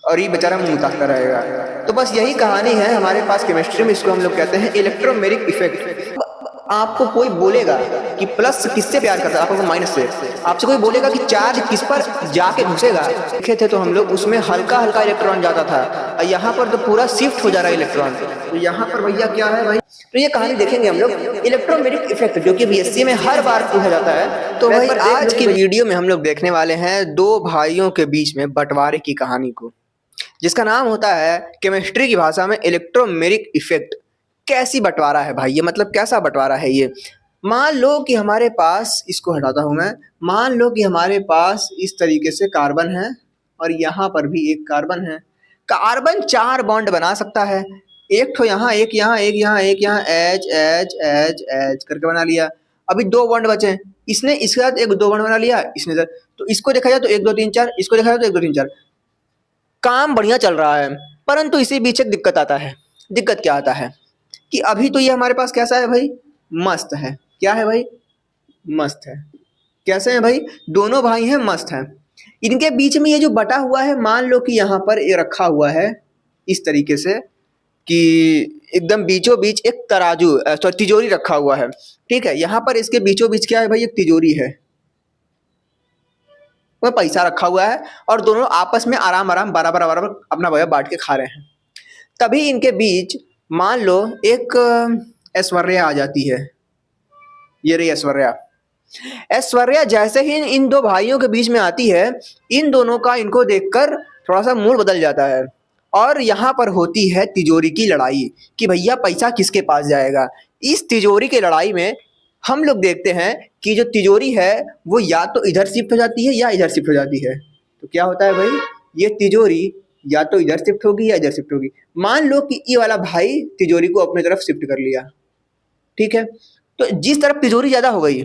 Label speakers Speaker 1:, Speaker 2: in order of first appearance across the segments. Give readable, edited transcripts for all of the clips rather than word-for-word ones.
Speaker 1: और ये बेचारा मुंह ताकता रहेगा। तो बस यही कहानी है हमारे पास केमिस्ट्री में, इसको हम लोग कहते हैं इलेक्ट्रोमेरिक इफेक्ट। आपको कोई बोलेगा कि प्लस किससे प्यार करता है, आपको माइनस से। आपसे कोई बोलेगा कि चार्ज किस पर जाके घुसेगा, देखे थे तो हम लोग उसमें हल्का हल्का इलेक्ट्रॉन जाता था, और यहाँ पर तो पूरा शिफ्ट हो जा रहा है इलेक्ट्रॉन। तो यहाँ पर भैया क्या है भाई, तो ये कहानी देखेंगे हम लोग इलेक्ट्रोमेरिक इफेक्ट, जो कि बीएससी में हर बार पूछा जाता है। तो भाई आज की वीडियो में हम लोग देखने वाले हैं दो भाइयों के बीच में बंटवारे की कहानी को, जिसका नाम होता है केमिस्ट्री की भाषा में इलेक्ट्रोमेरिक इफेक्ट। कैसी बंटवारा है भाई ये, मतलब कैसा बंटवारा है ये। मान लो कि हमारे पास, इसको हटाता हूं मैं, मान लो कि हमारे पास इस तरीके से कार्बन है और यहाँ पर भी एक कार्बन है। कार्बन 4 बॉन्ड बना सकता है, एक तो यहाँ, एक यहाँ, एक यहाँ, एक यहाँ, एच एच एच एच करके बना लिया। अभी 2 बॉन्ड बचे, इसने इसके साथ एक 2 बॉन्ड बना लिया, इसने तो इसको देखा जाए तो 1 2 3 4, इसको देखा जाए तो 1 2 3 4। काम बढ़िया चल रहा है, परंतु इसी बीच एक दिक्कत आता है। दिक्कत क्या आता है कि अभी तो ये हमारे पास कैसा है भाई, मस्त है। क्या है भाई, मस्त है। कैसे है भाई, दोनों भाई हैं, मस्त हैं। इनके बीच में ये जो बटा हुआ है, मान लो कि यहाँ पर ये रखा हुआ है इस तरीके से कि एकदम बीचों बीच एक तराजू, सॉरी तिजोरी रखा हुआ है। ठीक है, यहाँ पर इसके बीचों बीच क्या है भाई, एक तिजोरी है, वह पैसा रखा हुआ है, और दोनों आपस में आराम आराम बराबर बराबर अपना भैया बांट के खा रहे हैं। तभी इनके बीच मान लो एक ऐश्वर्या आ जाती है। ये रही ऐश्वर्या। ऐश्वर्या जैसे ही इन दो भाइयों के बीच में आती है, इन दोनों का इनको देखकर थोड़ा सा मूड बदल जाता है, और यहाँ पर होती है तिजोरी की लड़ाई कि भैया पैसा किसके पास जाएगा। इस तिजोरी की लड़ाई में हम लोग देखते हैं कि जो तिजोरी है वो या तो इधर शिफ्ट हो जाती है या इधर शिफ्ट हो जाती है। तो क्या होता है भाई, ये तिजोरी या तो इधर शिफ्ट होगी या इधर शिफ्ट होगी। मान लो कि ये वाला भाई तिजोरी को अपनी तरफ शिफ्ट कर लिया, ठीक है, तो जिस तरफ तिजोरी ज्यादा हो गई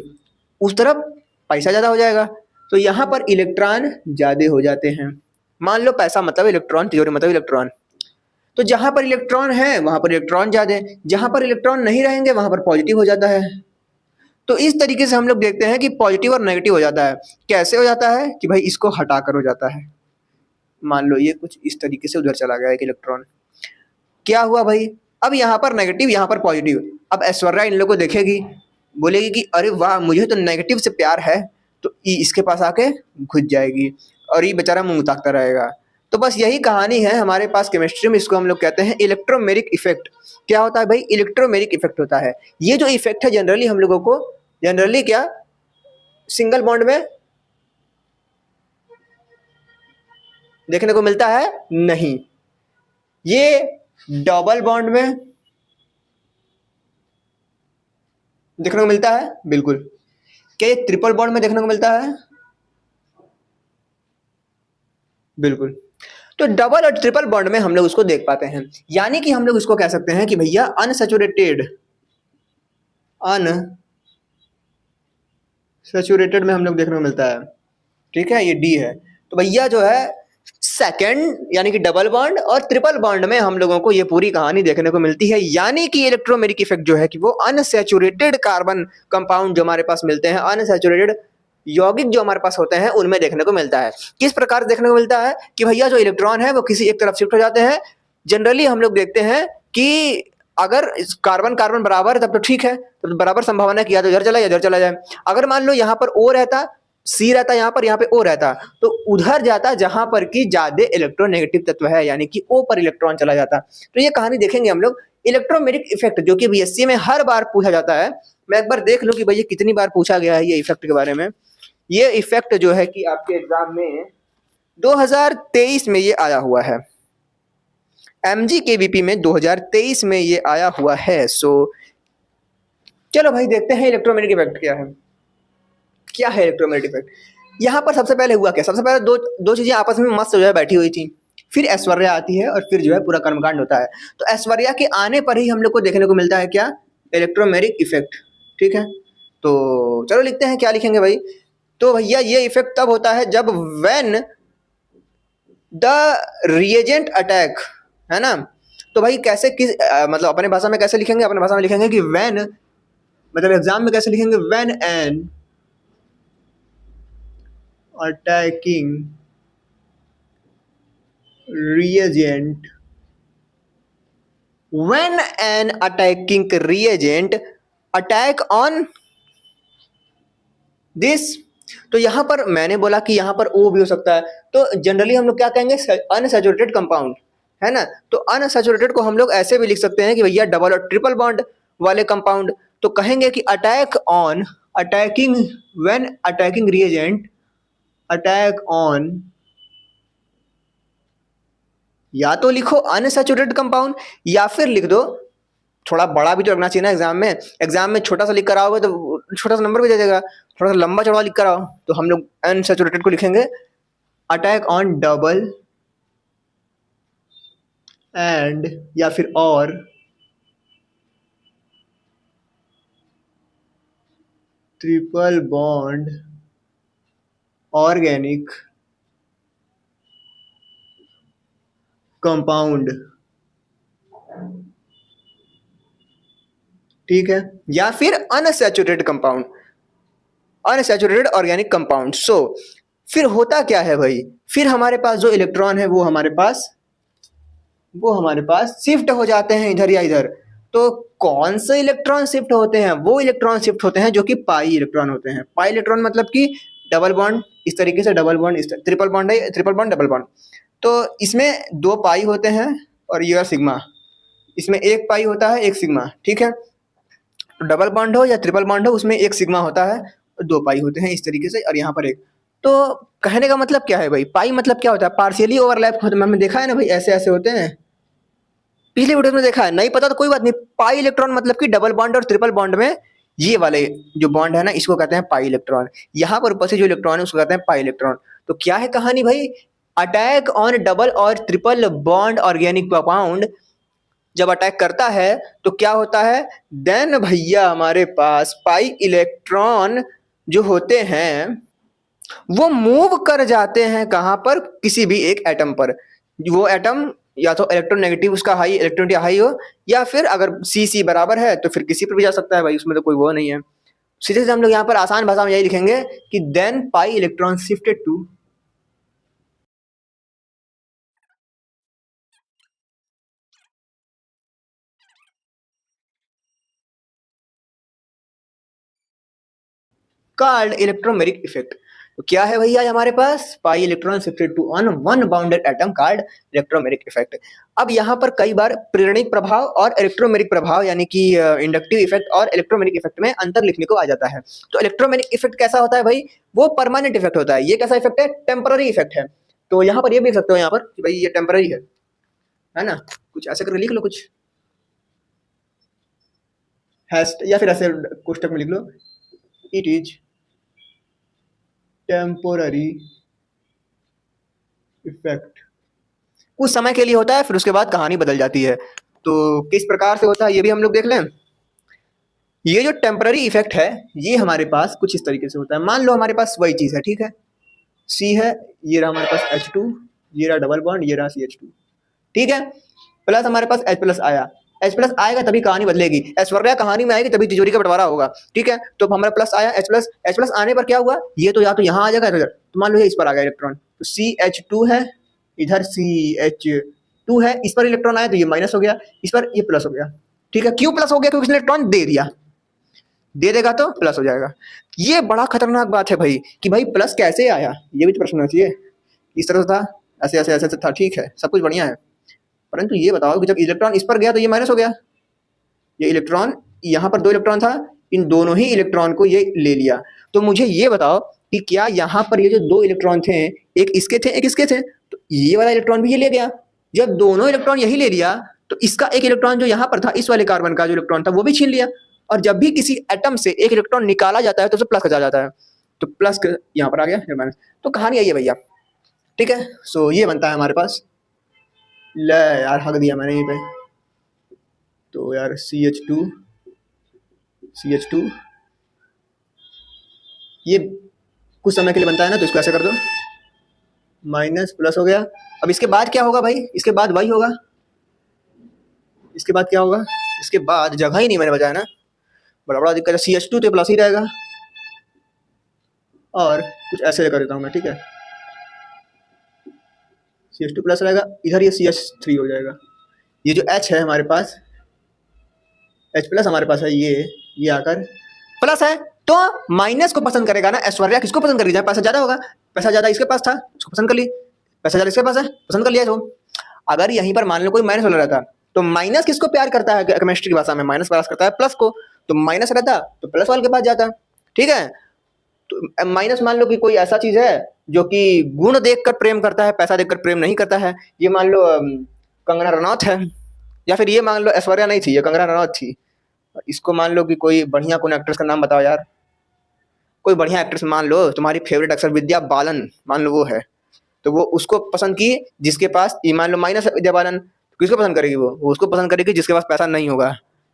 Speaker 1: उस तरफ पैसा ज्यादा हो जाएगा। तो यहाँ पर इलेक्ट्रॉन ज्यादा हो जाते हैं। मान लो पैसा मतलब इलेक्ट्रॉन, तिजोरी मतलब इलेक्ट्रॉन। तो जहां पर इलेक्ट्रॉन है वहां पर इलेक्ट्रॉन ज्यादा, जहां पर इलेक्ट्रॉन नहीं रहेंगे वहां पर पॉजिटिव हो जाता है। तो इस तरीके से हम लोग देखते हैं कि पॉजिटिव और नेगेटिव हो जाता है। कैसे हो जाता है कि भाई इसको हटाकर हो जाता है। मान लो ये कुछ इस तरीके से उधर चला गया एक इलेक्ट्रॉन, क्या हुआ भाई, अब यहाँ पर नेगेटिव यहाँ पर पॉजिटिव। अब ऐश्वर्या इन लोगों को देखेगी, बोलेगी कि अरे वाह मुझे तो नेगेटिव से प्यार है, तो इसके पास आके घुस जाएगी, और ये बेचारा मुंह ताकता रहेगा। तो बस यही कहानी है हमारे पास केमिस्ट्री में, इसको हम लोग कहते हैं इलेक्ट्रोमेरिक इफेक्ट। क्या होता है भाई, इलेक्ट्रोमेरिक इफेक्ट होता है। ये जो इफेक्ट है जनरली हम लोगों को, जनरली क्या सिंगल बॉन्ड में देखने को मिलता है, नहीं, ये डबल बॉन्ड में देखने को मिलता है, बिल्कुल। क्या ये ट्रिपल बॉन्ड में देखने को मिलता है, बिल्कुल। तो डबल और ट्रिपल बॉन्ड में हम लोग उसको देख पाते हैं, यानी कि हम लोग उसको कह सकते हैं कि भैया अनसैचुरेटेड, अनसैचुरेटेड में हम लोग देखने को मिलता है। ठीक है, ये डी है। तो भैया जो है सेकंड यानी कि डबल बॉन्ड और ट्रिपल बॉन्ड में हम लोगों को ये पूरी कहानी देखने को मिलती है। यानी कि इलेक्ट्रोमेरिक इफेक्ट जो है कि वो अनसैचुरेटेड कार्बन कंपाउंड जो हमारे पास मिलते हैं, अनसैचुरेटेड यौगिक जो हमारे पास होते हैं, उनमें देखने को मिलता है। किस प्रकार देखने को मिलता है कि भैया जो इलेक्ट्रॉन है वो किसी एक तरफ शिफ्ट हो जाते हैं। जनरली हम लोग देखते हैं कि अगर कार्बन कार्बन बराबर है तब तो ठीक है, तो बराबर संभावना है कि या तो इधर चला या इधर चला जाए। अगर मान लो यहाँ पर ओ रहता, सी रहता, यहाँ पे ओ रहता, तो उधर जाता जहां पर कि ज्यादा इलेक्ट्रोनेगेटिव तत्व है, यानी कि ओ पर इलेक्ट्रॉन चला जाता। तो ये कहानी देखेंगे हम लोग इलेक्ट्रोमेरिक इफेक्ट, जो कि बीएससी में हर बार पूछा जाता है। मैं एक बार देख लूं कि भैया कितनी बार पूछा गया है ये इफेक्ट के बारे में। ये इफेक्ट जो है कि आपके एग्जाम में 2023 में ये आया हुआ है, एमजी केवीपी में 2023 में ये आया हुआ है। सो चलो भाई देखते हैं इलेक्ट्रोमेरिक इफेक्ट क्या है। क्या है इलेक्ट्रोमेग्नेटिक इफेक्ट। यहाँ पर सबसे पहले हुआ क्या, सबसे पहले दो चीजें आपस में मस्त जो है बैठी हुई थी, फिर ऐश्वर्या आती है और फिर जो है पूरा कर्मकांड होता है। तो ऐश्वर्या के आने पर ही हम लोग को देखने को मिलता है क्या, इलेक्ट्रोमेरिक इफेक्ट। ठीक है, तो चलो लिखते हैं, क्या लिखेंगे भाई। तो भैया ये इफेक्ट तब होता है जब व्हेन द रिएजेंट अटैक, है ना। तो भाई कैसे किस मतलब अपने भाषा में कैसे लिखेंगे, अपने भाषा में लिखेंगे कि व्हेन, मतलब एग्जाम में कैसे लिखेंगे, when an attacking reagent when an attacking reagent attack on this. तो यहां पर मैंने बोला कि यहां पर ओ भी हो सकता है, तो जनरली हम लोग क्या कहेंगे, अनसैचुरेटेड कंपाउंड, है ना। तो अनसैचुरेटेड को हम लोग ऐसे भी लिख सकते हैं कि भैया डबल और ट्रिपल बॉन्ड वाले कंपाउंड। तो कहेंगे कि attack on attacking when attacking reagent attack on, या तो लिखो अनसैचुरेटेड कंपाउंड या फिर लिख दो, थोड़ा बड़ा भी तो रखना चाहिए ना एग्जाम में। एग्जाम में छोटा सा लिख कर आओगे तो छोटा सा नंबर भी दे देगा, थोड़ा सा लंबा चौड़ा लिख कर आओ तो हम लोग अनसैचुरेटेड को लिखेंगे अटैक ऑन डबल एंड या फिर और ट्रिपल बॉन्ड ऑर्गेनिक कंपाउंड, ठीक है, या फिर unsaturated compound, unsaturated organic compound. So फिर होता क्या है भाई, फिर हमारे पास जो इलेक्ट्रॉन है वो हमारे पास शिफ्ट हो जाते हैं इधर या इधर। तो कौन से इलेक्ट्रॉन शिफ्ट होते हैं, वो इलेक्ट्रॉन शिफ्ट होते हैं जो कि पाई इलेक्ट्रॉन होते हैं। पाई इलेक्ट्रॉन मतलब कि डबल बॉन्ड इस तरीके से, डबल बॉन्ड इस ट्रिपल बॉन्ड है, ट्रिपल बॉन्ड डबल बॉन्ड। तो इसमें दो पाई होते हैं और ये सिग्मा, इसमें एक पाई होता है एक सिग्मा, ठीक है। तो डबल बॉन्ड हो या ट्रिपल बॉन्ड हो उसमें एक सिग्मा होता है और दो पाई होते हैं इस तरीके से, और यहाँ पर एक। तो कहने का मतलब क्या है भाई, पाई मतलब क्या होता है, पार्शियली ओवरलैप होता है। हमने देखा है ना भाई, ऐसे ऐसे होते हैं, पिछले वीडियो में देखा है, नहीं पता तो कोई बात नहीं। पाई इलेक्ट्रॉन मतलब कि डबल बॉन्ड और ट्रिपल बॉन्ड में ये वाले जो बॉन्ड है ना इसको कहते हैं पाई इलेक्ट्रॉन। यहाँ पर ऊपर से जो इलेक्ट्रॉन है उसको कहते हैं पाई इलेक्ट्रॉन। तो क्या है कहानी भाई, अटैक ऑन डबल और ट्रिपल बॉन्ड ऑर्गेनिक कंपाउंड जब अटैक करता है तो क्या होता है, देन भैया हमारे पास पाई इलेक्ट्रॉन जो होते हैं वो मूव कर जाते हैं कहां पर, किसी भी एक एटम पर। वो एटम या तो इलेक्ट्रोनेगेटिव उसका हाई, इलेक्ट्रॉनिटी हाई हो, या फिर अगर सी सी बराबर है तो फिर किसी पर भी जा सकता है भाई, उसमें तो कोई वो नहीं है। सीधे से हम लोग यहाँ पर आसान भाषा में यही लिखेंगे कि then pi electron shifted to called electromeric effect. तो क्या है भैया हमारे पास, pi electron shifted to on one bounded atom called electromeric effect. अब यहाँ पर कई बार प्रेरणिक प्रभाव और इलेक्ट्रोमेरिक प्रभाव यानी कि इंडक्टिव इफेक्ट और इलेक्ट्रोमेरिक इफेक्ट में अंतर लिखने को आ जाता है। तो इलेक्ट्रोमेरिक इफेक्ट कैसा होता है भाई, वो परमानेंट इफेक्ट होता है। ये कैसा इफेक्ट है, टेम्पररी इफेक्ट है। तो यहाँ पर ये भी लिख सकते हो यहाँ पर कि भाई ये टेम्पररी है ना, कुछ ऐसे करके लिख लो, कुछ हैश या फिर ऐसे कोष्टक में लिख लो, इट इज टेम्पोररी इफेक्ट। कुछ समय के लिए होता है फिर उसके बाद कहानी बदल जाती है। तो किस प्रकार से होता है ये भी हम लोग देख लें। ये जो टेम्पररी इफेक्ट है ये हमारे पास कुछ इस तरीके से होता है। मान लो हमारे पास वही चीज है, ठीक है, सी है, ये रहा हमारे पास H2, ये रहा डबल बॉन्ड, ये रहा CH2, ठीक है। प्लस हमारे पास H प्लस आया, H प्लस आएगा तभी कहानी बदलेगी, ऐश्वर्या कहानी में आएगी तभी तिजोरी का बंटवारा होगा, ठीक है। तो हमारा प्लस आया H प्लस आने पर क्या हुआ, ये तो या तो यहाँ आ जाएगा तो मान लो ये इस पर आ गया इलेक्ट्रॉन, तो CH2 है, इधर CH2 है, इस पर इलेक्ट्रॉन आया तो ये माइनस हो गया, इस पर ये प्लस हो गया, ठीक है। क्यों प्लस हो गया, क्योंकि इसने इलेक्ट्रॉन दे दिया, दे देगा तो प्लस हो जाएगा। ये बड़ा खतरनाक बात है भाई कि भाई प्लस कैसे आया, ये भी तो प्रश्न होना चाहिए। इस तरह से था, ऐसे ऐसे ऐसे था, ठीक है, सब कुछ बढ़िया है, परंतु ये बताओ कि जब इलेक्ट्रॉन इस पर गया तो ये माइनस हो गया, ये इलेक्ट्रॉन यहाँ पर दो इलेक्ट्रॉन था, इन दोनों ही इलेक्ट्रॉन को ये ले लिया। तो मुझे ये बताओ कि क्या यहाँ पर ये जो दो इलेक्ट्रॉन थे, एक इसके थे एक इसके थे, तो ये वाला इलेक्ट्रॉन भी ये ले गया। जब दोनों इलेक्ट्रॉन यही ले लिया तो इसका एक इलेक्ट्रॉन जो यहाँ पर था, इस वाले कार्बन का जो इलेक्ट्रॉन था वो भी छीन लिया। और जब भी किसी एटम से एक इलेक्ट्रॉन निकाला जाता है तो उसे प्लस खचा जाता है, तो प्लस यहाँ पर आ गया फिर माइनस। तो कहानी यही है भैया, ठीक है। सो ये बनता है हमारे पास, ले यार हक दिया मैंने यहीं पे, तो यार CH2 ये कुछ समय के लिए बनता है ना, तो इसको ऐसे कर दो, माइनस प्लस हो गया। अब इसके बाद क्या होगा भाई, इसके बाद वही होगा, इसके बाद क्या होगा, इसके बाद जगह ही नहीं मैंने बचाया ना, बड़ा बड़ा दिक्कत है। CH2 तो प्लस ही रहेगा, और कुछ ऐसे कर देता हूँ मैं, ठीक है, CH2 प्लस रहेगा, इधर ये CH3 हो जाएगा। ये जो H है हमारे पास, H प्लस हमारे पास है, ये आकर प्लस है, तो माइनस को पसंद करेगा ना ऐश्वर्या। किसको पसंद करेगी? जहाँ पैसा ज्यादा होगा, पैसा ज्यादा इसके पास था, उसको पसंद कर ली, पैसा ज्यादा इसके पास है, पसंद कर लिया। तो अगर यहीं पर मान लो कोई माइनस वाला रहता, तो माइनस किसको प्यार करता है केमिस्ट्री की भाषा में? माइनस प्यार करता है प्लस को। तो माइनस रहता तो प्लस वाले के पास जाता, ठीक है। तो माइनस मान लो कि कोई ऐसा चीज है जो कि गुण देखकर प्रेम करता है, पैसा देखकर प्रेम नहीं करता है। ये मान लो कंगना रनौत है, या फिर ये मान लो ऐश्वर्या नहीं थी, ये कंगना रनौत थी। इसको मान लो कि कोई बढ़िया कोई एक्ट्रेस का नाम बताओ यार, कोई बढ़िया एक्ट्रेस मान लो, तुम्हारी फेवरेट अक्सर विद्या बालन मान लो वो है, तो वो उसको पसंद की जिसके पास, ये मान लो माइनस है विद्या बालन, किसको पसंद करेगी? वो उसको पसंद करेगी जिसके पास पैसा नहीं होगा,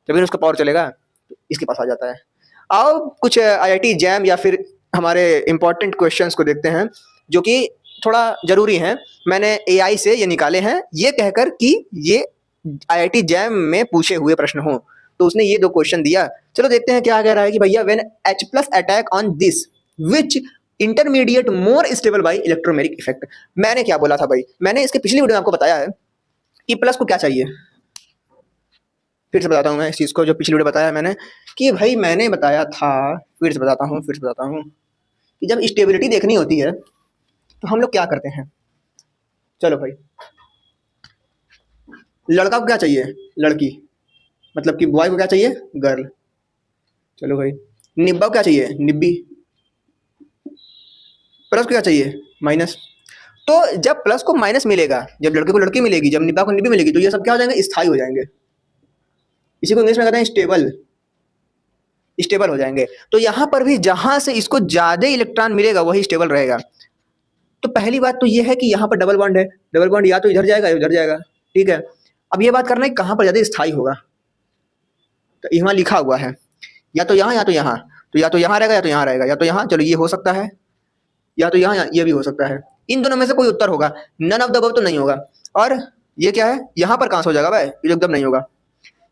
Speaker 1: तभी उसका पावर चलेगा, तो इसके पास आ जाता है। आओ कुछ IIT जैम या फिर हमारे इंपॉर्टेंट क्वेश्चंस को देखते हैं जो कि थोड़ा जरूरी हैं। मैंने AI से ये निकाले हैं, ये कहकर कि ये IIT जैम में पूछे हुए प्रश्न हो, तो उसने ये 2 क्वेश्चन दिया। चलो देखते हैं क्या कह रहा है कि भैया when H plus attack on this which intermediate more stable by electromeric effect. मैंने क्या बोला था भाई? मैंने इसके पिछली वीडियो में आपको बताया है कि प्लस को क्या चाहिए। फिर से बताता हूँ मैं इस चीज़ को, जो पिछली वीडियो बताया मैंने, कि भाई मैंने बताया था, फिर से बताता हूँ कि जब स्टेबिलिटी देखनी होती है तो हम लोग क्या करते हैं। चलो भाई, लड़का को क्या चाहिए? लड़की, मतलब कि बॉय को क्या चाहिए? गर्ल। चलो भाई, निब्बा को क्या चाहिए? निब्बी। प्लस को क्या चाहिए? माइनस। तो जब प्लस को माइनस मिलेगा, जब लड़के को लड़की मिलेगी, जब निब्बा को निब्बी मिलेगी, तो ये सब क्या हो जाएंगे? स्थायी हो जाएंगे। इसी को इंग्लिश में कहते हैं स्टेबल, स्टेबल हो जाएंगे। तो यहां पर भी जहां से इसको ज्यादा इलेक्ट्रॉन मिलेगा वही स्टेबल रहेगा। तो पहली बात तो ये है कि यहाँ पर डबल बॉन्ड है, डबल बॉन्ड या तो इधर जाएगा या उधर जाएगा, ठीक है। अब ये बात करना है कहाँ पर ज्यादा स्थायी होगा, तो यहाँ लिखा हुआ है या तो यहाँ या तो यहाँ, तो या तो यहाँ रहेगा या तो यहाँ रहेगा, या तो यहाँ, चलो ये हो सकता है, या तो यहाँ, ये भी हो सकता है। इन दोनों में से कोई उत्तर होगा, नन ऑफ द अबव तो नहीं होगा। और ये क्या है? यहाँ पर कहाँ से हो जाएगा भाई? ये एकदम नहीं होगा।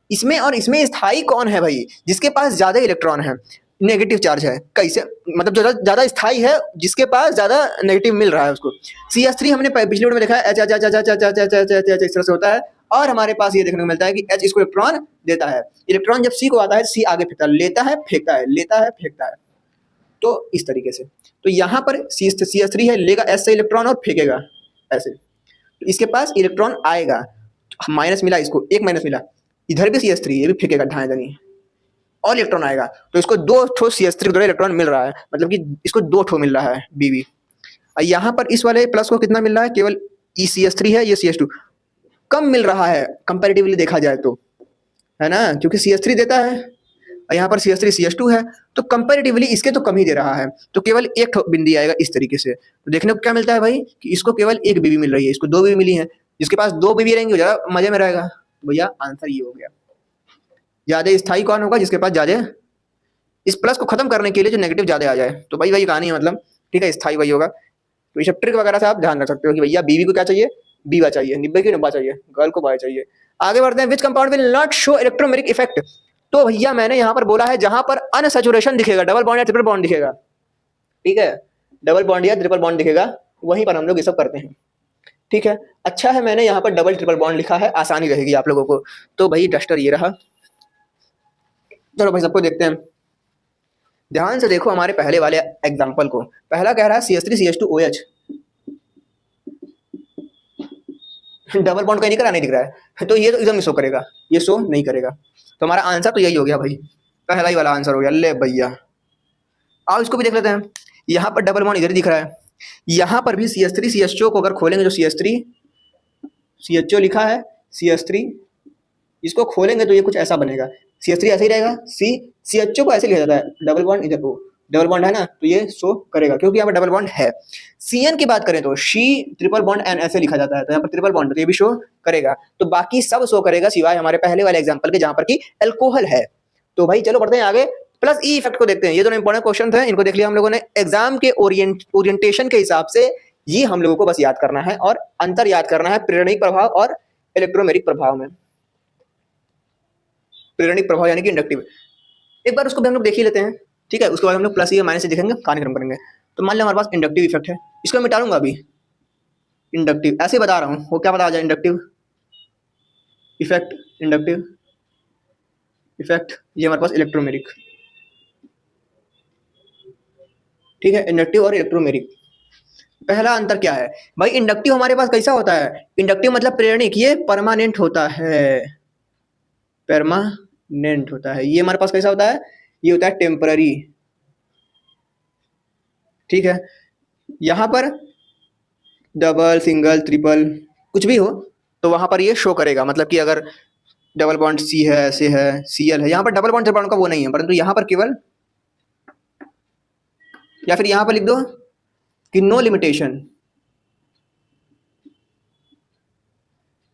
Speaker 1: इसमें और इसमें स्थायी कौन है भाई? जिसके पास ज्यादा इलेक्ट्रॉन है, नेगेटिव चार्ज है। कैसे? मतलब जो ज्यादा स्थायी है, जिसके पास ज्यादा नेगेटिव मिल रहा है उसको। CH3 हमने पिछले वीडियो में देखा है H इस तरह से होता है, और हमारे पास ये देखने को मिलता है कि H इसको इलेक्ट्रॉन देता है। इलेक्ट्रॉन जब C को आता है, C आगे फेंकता है, लेता है फेंकता है, लेता है फेंकता है, तो इस तरीके से। तो यहाँ पर CH3 है, लेगा S से इलेक्ट्रॉन और फेंकेगा ऐसे, तो इसके पास इलेक्ट्रॉन आएगा। माइनस मिला इसको, एक माइनस मिला, इधर भी CH3, ये भी फेंकेगा ढाई जनी, और इलेक्ट्रॉन आएगा, तो इसको 2 ठो CH3 को इलेक्ट्रॉन मिल रहा है, मतलब कि इसको 2 ठो मिल रहा है BB। और यहाँ पर इस वाले प्लस को कितना मिल रहा है? केवल ये CH3 है, ये CH2 कम मिल रहा है कंपैरेटिवली देखा जाए तो, है ना, क्योंकि CH3 देता है और यहाँ पर CH3 CH2 है, तो कंपैरेटिवली इसके तो कम ही दे रहा है, तो केवल एक बिंदी आएगा इस तरीके से। तो देखने को क्या मिलता है भाई कि इसको केवल एक BB मिल रही है, इसको 2 BB मिली है। जिसके पास 2 BB रहेंगे वो ज्यादा मजे में रहेगा। भैया आंसर ये हो गया। ज्यादा स्थायी कौन होगा? जिसके पास ज्यादा, इस प्लस को खत्म करने के लिए जो नेगेटिव ज्यादा आ जाए, तो भाई वही कहानी है, मतलब ठीक है, स्थायी वही होगा। तो ये सब ट्रिक वगैरह से आप ध्यान रख सकते हो कि भैया BB को क्या चाहिए? बीबा चाहिए, निब्बे की निब्बा चाहिए, गर्ल को बॉय चाहिए। आगे बढ़ते हैं, which compound will not show electromeric effect. तो भैया मैंने यहाँ पर बोला है जहां पर अनसैचुरेशन दिखेगा, डबल बॉन्ड या ट्रिपल बॉन्ड दिखेगा, ठीक है, डबल बॉन्ड या ट्रिपल बॉन्ड दिखेगा, वहीं पर हम लोग ये सब करते हैं, ठीक है। अच्छा है मैंने यहाँ पर डबल ट्रिपल बॉन्ड लिखा है, आसानी रहेगी आप लोगों को। तो भाई डस्टर ये रहा। चलो भाई सबको देखते हैं, ध्यान से देखो हमारे पहले वाले एग्जांपल को। पहला कह रहा है CH3 CH2OH, डबल बॉन्ड कहीं नहीं करा, नहीं दिख रहा है, तो ये तो एकदम शो करेगा, ये शो नहीं करेगा। तो हमारा आंसर तो यही हो गया भाई, पहला ही वाला आंसर हो गया। ले भैया आओ इसको भी देख लेते हैं। यहाँ पर डबल बॉन्ड इधर दिख रहा है, यहाँ पर भी CH3 CH2 को अगर खोलेंगे, जो CH3 CHO लिखा है, CH3 इसको खोलेंगे तो ये कुछ ऐसा बनेगा। CH3 ऐसे ही रहेगा, CHO को ऐसे लिखा जाता है, डबल बॉन्ड इधर को, डबल बॉन्ड है ना, तो ये शो करेगा क्योंकि यहाँ पर डबल बॉन्ड है। CN की बात करें तो C ट्रिपल बॉन्ड N ऐसे लिखा जाता है, तो यहाँ पर ट्रिपल बॉन्ड, तो ये भी शो करेगा। तो बाकी सब शो करेगा सिवाय हमारे पहले वाले एग्जांपल के जहां पर कि अल्कोहल है। तो भाई चलो बढ़ते हैं आगे, प्लस ई इफेक्ट को देखते हैं। ये दोनों इंपॉर्टेंट क्वेश्चन थे, इनको देख लिया हम लोगों ने। एग्जाम के ओरिएंटेशन के हिसाब से ये हम लोगों को बस याद करना है और अंतर याद करना है प्रेरणिक प्रभाव और इलेक्ट्रोमेरिक प्रभाव में। प्रेरणिक प्रभाव यानी कि इंडक्टिव, एक बार उसको भी हम लोग देख ही लेते हैं, ठीक है। उसके बाद हम लोग प्लस या माइनस से देखेंगे, कहानी खत्म करेंगे। तो मान लो हमारे पास इंडक्टिव इफेक्ट है, इसको मिटा लूंगा अभी, इंडक्टिव, ऐसे ही बता रहा हूँ, वो क्या पता आ जाए, इंडक्टिव इफेक्ट, इंडक्टिव इफेक्ट, ये हमारे पास इलेक्ट्रोमेरिक, ठीक है, इंडक्टिव और इलेक्ट्रोमेरिक। पहला अंतर क्या है भाई, इंडक्टिव हमारे पास कैसा होता है, इंडक्टिव मतलब प्रेरणिक, ये परमानेंट होता है, परमानेंट होता है। ये हमारे पास कैसा होता है, ये होता है टेम्पररी, ठीक है। यहाँ पर डबल सिंगल ट्रिपल कुछ भी हो तो वहां पर ये शो करेगा, मतलब कि अगर डबल बॉन्ड सी है, ऐसे है, सीएल है, यहाँ पर डबल बॉन्ड ट्रिपल बॉन्ड का वो नहीं है, परंतु यहाँ पर केवल, या फिर यहाँ पर लिख दो कि नो लिमिटेशन,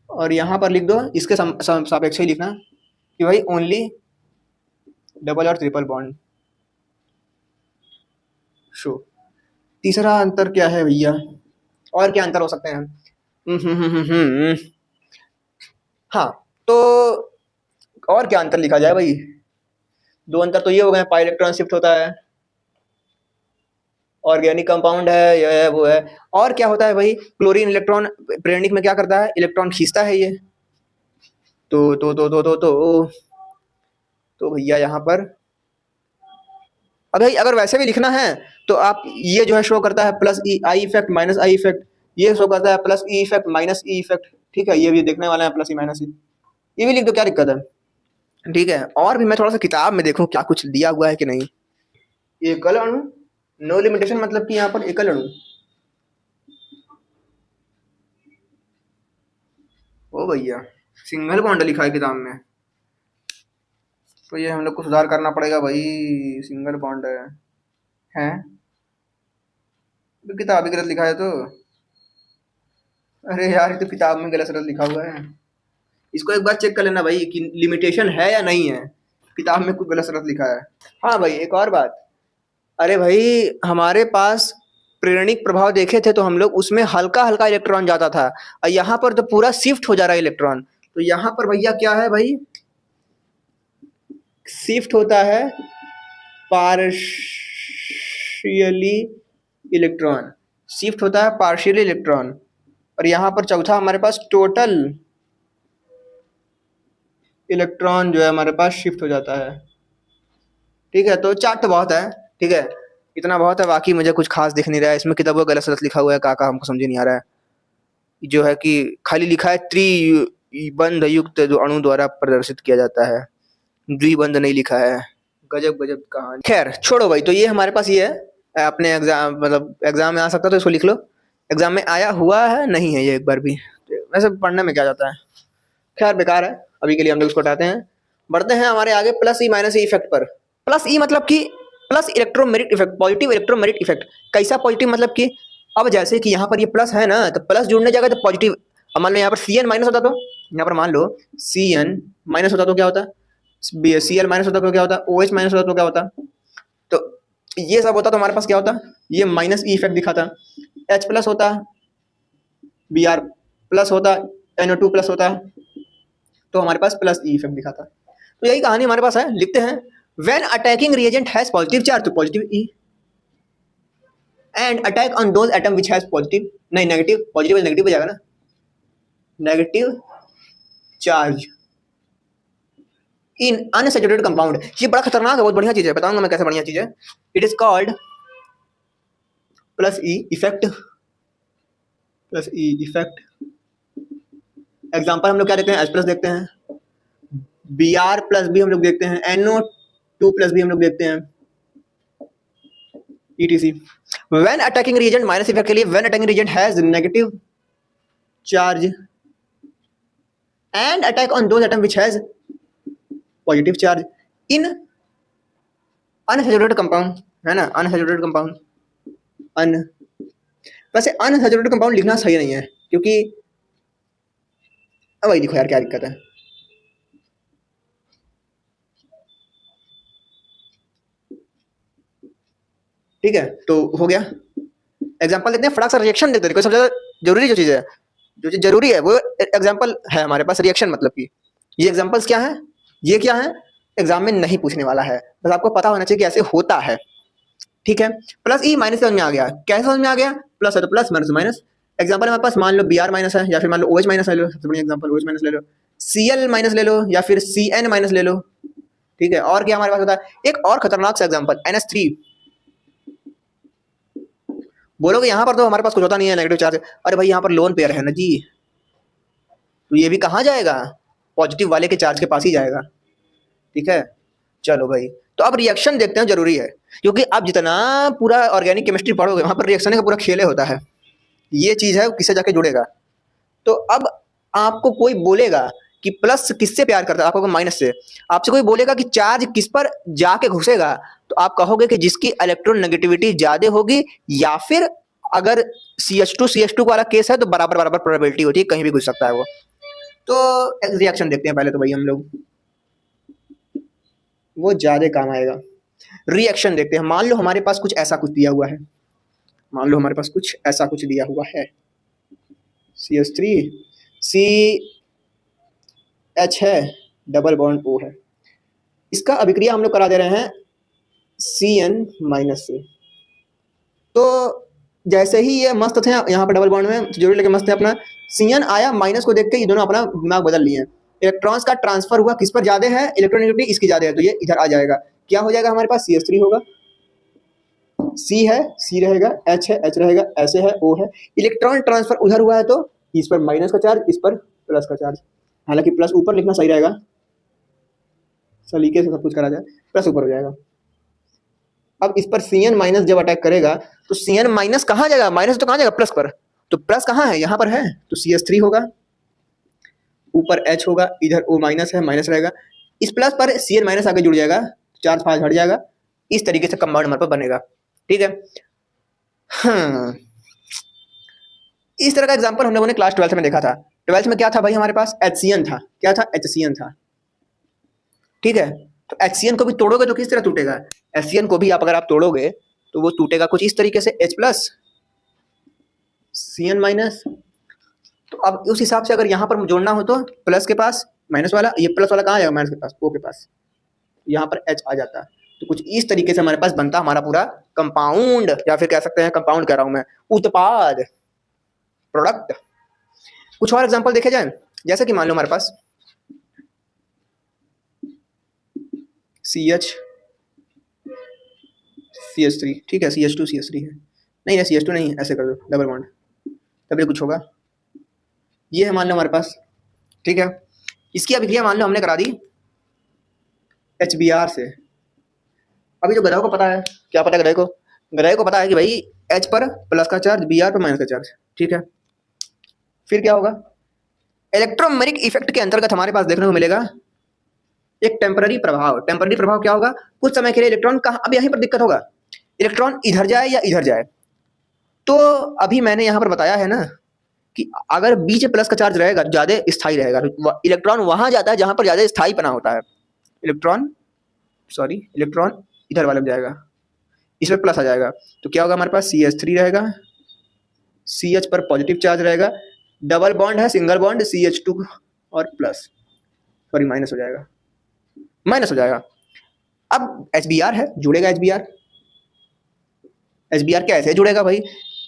Speaker 1: और यहाँ पर लिख दो इसके सापेक्ष ही लिखना कि भाई ओनली डबल और ट्रिपल बॉन्ड शो। तीसरा अंतर क्या है भैया, और क्या अंतर हो सकते हैं, हाँ तो और क्या अंतर लिखा जाए भाई, दो अंतर तो ये हो गए, पाई इलेक्ट्रॉन शिफ्ट होता है, ऑर्गेनिक कंपाउंड है, यह है वो है। और क्या होता है भाई, क्लोरीन इलेक्ट्रॉन प्रेरणिक में क्या करता है, इलेक्ट्रॉन खींचता है ये, तो भैया यहाँ पर अब भाई अगर वैसे भी लिखना है तो आप ये जो है शो करता है plus E I effect minus I effect, ये शो करता है plus E effect minus E effect, ठीक है, ये भी देखने वाला है प्लस ई माइनस ई, ये भी लिख दो, क्या दिक्कत है, ठीक है। और भी मैं थोड़ा सा किताब में देखूं क्या कुछ दिया हुआ है कि नहीं। एकल अणु, नो लिमिटेशन मतलब कि यहाँ पर एकल अणु, ओ भैया सिंगल बॉन्ड लिखा है किताब में, तो ये हम लोग को सुधार करना पड़ेगा भाई, सिंगल बॉन्ड है तो किताब ही गलत लिखा है तो, अरे यार ये तो किताब में गलत लिखा हुआ है, इसको एक बार चेक कर लेना भाई कि लिमिटेशन है या नहीं है, किताब में कुछ गलत लिखा है। हाँ भाई एक और बात, अरे भाई हमारे पास प्रेरणिक प्रभाव देखे थे तो हम लोग उसमें हल्का हल्का इलेक्ट्रॉन जाता था, और यहाँ पर तो पूरा शिफ्ट हो जा रहा है इलेक्ट्रॉन, तो यहाँ पर भैया क्या है भाई, शिफ्ट होता है पार्शियली इलेक्ट्रॉन, शिफ्ट होता है पार्शियली इलेक्ट्रॉन, और यहाँ पर चौथा हमारे पास टोटल इलेक्ट्रॉन जो है हमारे पास शिफ्ट हो जाता है, ठीक है। तो चार्ट तो बहुत है, ठीक है, इतना बहुत है, बाकी मुझे कुछ खास दिख नहीं रहा है इसमें, किताबों गलत सलत लिखा हुआ है, काका हमको समझ नहीं आ रहा है, जो है कि खाली लिखा है त्रिबंध युक्त जो अणु द्वारा प्रदर्शित किया जाता है, द्विबंध नहीं लिखा है, गजब गजब कहानी। खैर छोड़ो भाई, तो ये हमारे पास ये है, अपने एग्जाम मतलब एग्जाम में आ सकता है तो इसको लिख लो, एग्जाम में आया हुआ है नहीं है ये एक बार भी, वैसे पढ़ने में क्या जाता है, खैर बेकार है, अभी के लिए हम लोग इसको हटाते हैं, बढ़ते हैं हमारे आगे plus E minus E effect पर। प्लस ई मतलब कि plus electromeric effect, positive electromeric effect, कैसा पॉजिटिव मतलब कि अब जैसे कि यहाँ पर ये प्लस है ना, तो प्लस जुड़ने जाएगा तो पॉजिटिव, अब मान लो यहाँ पर सी एन माइनस होता तो, यहाँ पर मान लो सी एन माइनस होता तो क्या होता, सी एल माइनस होता तो क्या होता, ओ एच माइनस होता तो क्या होता, तो ये सब होता तो हमारे पास क्या होता, ये माइनस ई इफेक्ट दिखाता, एच प्लस होता, बी आर प्लस होता, NO2 प्लस होता, तो हमारे पास प्लस ई इफेक्ट दिखाता। तो यही कहानी हमारे पास है, लिखते हैं when attacking reagent has positive charge तो positive E, and attack on those atom which has positive, नहीं नेगेटिव, पॉजिटिव नेगेटिव हो जाएगा ना, negative charge in unsaturated compound, ये बड़ा खतरनाक है, बहुत बढ़िया चीज है, बताऊंगा मैं कैसे बढ़िया चीज है, it is called plus E effect, plus E effect. Example हम लोग क्या देखते हैं, H प्लस देखते हैं, Br प्लस भी हम लोग देखते हैं, NO2 प्लस भी हम लोग देखते हैं, ETC। When attacking reagent minus effect के लिए, when attacking reagent has negative charge and attack on those atom which has positive charge in unsaturated compound, है ना, अनसैचुरेटेड कंपाउंड, वैसे अनसैचुरेटेड कंपाउंड लिखना सही नहीं है क्योंकि अब वही लिखो यार, क्या दिक्कत है, ठीक है। तो हो गया, एग्जांपल देते हैं, फटाक सा रिएक्शन देते हैं, कोई सबसे ज्यादा जरूरी जो चीज है, जो चीज जरूरी है वो एग्जांपल है हमारे पास, रिएक्शन मतलब कि ये एग्जांपल्स क्या है, ये क्या है, एग्जाम में नहीं पूछने वाला है, बस आपको पता होना चाहिए कि ऐसे होता है, ठीक है। प्लस ई माइनस समझ में आ गया, कैसे समझ में आ गया, प्लस है तो प्लस माइनस माइनस, एग्जाम्पल हमारे पास मान लो Br माइनस है, या फिर मान लो OH माइनस ले लो, सबसे बढ़िया एग्जाम्पल OH माइनस ले लो, Cl माइनस ले लो, या फिर Cn माइनस ले लो। ठीक है, और क्या हमारे पास होता है, एक और खतरनाक सा एग्जाम्पल NH3। बोलोगे यहाँ पर तो हमारे पास कुछ होता नहीं है नेगेटिव चार्ज, अरे भाई यहाँ पर लोन पेयर है ना जी, तो ये भी कहाँ जाएगा, पॉजिटिव वाले के चार्ज के पास ही जाएगा। ठीक है, चलो भाई, तो अब रिएक्शन देखते हैं, जरूरी है, क्योंकि आप जितना पूरा ऑर्गेनिक केमिस्ट्री पढ़ोगे वहां पर रिएक्शन का पूरा खेल होता है, ये चीज है किससे जाके जुड़ेगा। तो अब आपको कोई बोलेगा कि प्लस किससे प्यार करता है, आपको माइनस से, आपसे कोई बोलेगा कि चार्ज किस पर जाके घुसेगा, तो आप कहोगे कि जिसकी इलेक्ट्रॉन नेगेटिविटी ज्यादा होगी, या फिर अगर CH2 वाला केस है तो बराबर बराबर प्रोबेबिलिटी होती है, कहीं भी घुस सकता है वो। तो रिएक्शन देखते हैं पहले तो भाई हम लोग, वो ज्यादा काम आएगा। रिएक्शन देखते हैं, मान लो हमारे पास कुछ ऐसा कुछ दिया हुआ है, मान लो हमारे पास कुछ ऐसा कुछ दिया हुआ है, CH3 CH है, डबल बॉन्ड O है, इसका अभिक्रिया हम लोग करा दे रहे हैं Cn माइनस से। तो जैसे ही ये मस्त थे यहाँ पर डबल बॉन्ड में, जरूरी लेके मस्त है अपना, Cn आया, माइनस को देख के ये दोनों अपना दिमाग बदल लिए, इलेक्ट्रॉन्स का ट्रांसफर हुआ, किस पर ज्यादा है, इलेक्ट्रोनेगेटिविटी इसकी ज्यादा है, तो ये इधर आ जाएगा, क्या हो जाएगा हमारे पास, CH3 होगा, C है, C रहेगा, H है, H रहेगा, ऐसे है, O है, इलेक्ट्रॉन ट्रांसफर उधर हुआ है तो इस पर माइनस का चार्ज, इस पर प्लस का चार्ज, हालांकि प्लस ऊपर लिखना सही रहेगा, सलीके से सब कुछ करा जाए, प्लस ऊपर हो जाएगा। अब इस पर Cn माइनस जब अटैक करेगा तो Cn माइनस कहाँ जाएगा, माइनस तो कहाँ जाएगा, प्लस पर, तो प्लस कहाँ है, यहाँ पर है, तो CH3 होगा, ऊपर H होगा, इधर O माइनस है, माइनस रहेगा, इस प्लस पर Cn माइनस आगे जुड़ जाएगा, चार्ज फाज हट जाएगा, इस तरीके से कंपाउंड हमारे पास बनेगा। ठीक है, हाँ, इस तरह का एग्जांपल हम लोगों ने क्लास 12 में देखा था। 12 में क्या था भाई, हमारे पास HCN था, क्या था, HCN था। ठीक है, तो HCN को भी तोड़ोगे तो किस तरह टूटेगा, HCN को भी अगर आप तोड़ोगे तो वो टूटेगा कुछ इस तरीके से, H प्लस Cn माइनस। तो अब उस हिसाब से अगर यहाँ पर जोड़ना हो तो प्लस के पास माइनस वाला, ये प्लस वाला कहाँ जाएगा, माइनस के पास, O के पास, यहाँ पर H आ जाता। तो कुछ इस तरीके से हमारे पास बनता हमारा पूरा कंपाउंड, या फिर कह सकते हैं, कंपाउंड कह रहा हूं मैं, उत्पाद, प्रोडक्ट। कुछ और एग्जांपल देखे जाए, जैसे कि मान लो हमारे पास CH CH3, ठीक है, CH2 CH3 है, नहीं CH2 नहीं, ऐसे कर दो डबल बॉन्ड, तभी कुछ होगा। ये है मान लो हमारे पास, ठीक है, इसकी अभिक्रिया मान लो हमने करा दी HBr से। अभी जो गधा को पता है, क्या पता है गधे को पता है कि भाई H पर प्लस का चार्ज, Br पर माइनस का चार्ज। ठीक है, फिर क्या होगा, इलेक्ट्रोमेरिक इफेक्ट के अंतर्गत हमारे पास देखने को मिलेगा एक टेम्पररी प्रभाव। टेम्पररी प्रभाव क्या होगा, कुछ समय के लिए इलेक्ट्रॉन कहाँ, अब यहीं पर दिक्कत होगा, इलेक्ट्रॉन इधर जाए या इधर जाए। तो अभी मैंने यहाँ पर बताया है ना कि अगर बीच प्लस का चार्ज रहेगा, ज्यादा स्थायी रहेगा, तो इलेक्ट्रॉन वहां जाता है जहां पर ज्यादा स्थायी पना होता है, इलेक्ट्रॉन इधर वाले में जाएगा, इस पर प्लस आ जाएगा, तो क्या होगा हमारे पास, CH3 रहेगा, CH पर पॉजिटिव चार्ज रहेगा, डबल बॉन्ड है, सिंगल बॉन्ड, CH2 और प्लस, सॉरी माइनस हो जाएगा, माइनस हो जाएगा। अब HBr है, जुड़ेगा HBr कैसे जुड़ेगा भाई,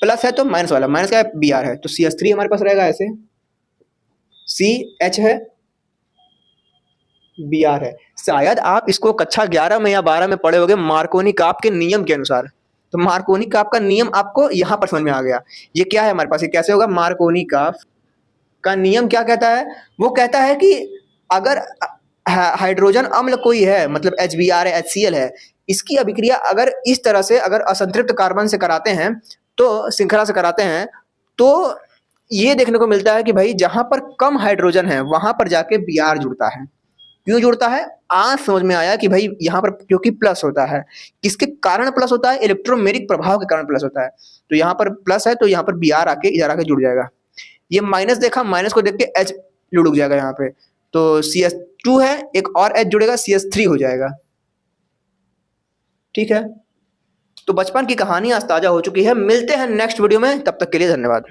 Speaker 1: प्लस है तो माइनस वाला, माइनस का है, Br है, तो CH3 हमारे पास रहेगा ऐसे, CH है, Br है। शायद आप इसको कक्षा 11 में या 12 में पढ़े होंगे मार्कोनी काप के नियम के अनुसार, तो मार्कोनी काप का नियम आपको यहाँ पर समझ में आ गया। ये क्या है हमारे पास, ये कैसे होगा, मार्कोनी काप का नियम क्या कहता है, वो कहता है कि अगर हाइड्रोजन अम्ल कोई है, मतलब HBr है, HCl है, इसकी अभिक्रिया अगर इस तरह से अगर असंतृप्त कार्बन से कराते हैं, तो श्रृंखला से कराते हैं, तो ये देखने को मिलता है कि भाई जहां पर कम हाइड्रोजन है वहां पर जाके Br जुड़ता है। क्यों जुड़ता है, आज समझ में आया कि भाई यहाँ पर क्योंकि प्लस होता है, किसके कारण प्लस होता है, इलेक्ट्रोमेरिक प्रभाव के कारण प्लस होता है। तो यहाँ पर प्लस है तो यहाँ पर Br आके इधर आके जुड़ जाएगा, ये माइनस देखा, माइनस को देख के H जुड़ जाएगा यहाँ पे, तो CH2 है, एक और H जुड़ेगा, CH3 हो जाएगा। ठीक है, तो बचपन की कहानी आज ताजा हो चुकी है। मिलते हैं नेक्स्ट वीडियो में, तब तक के लिए धन्यवाद।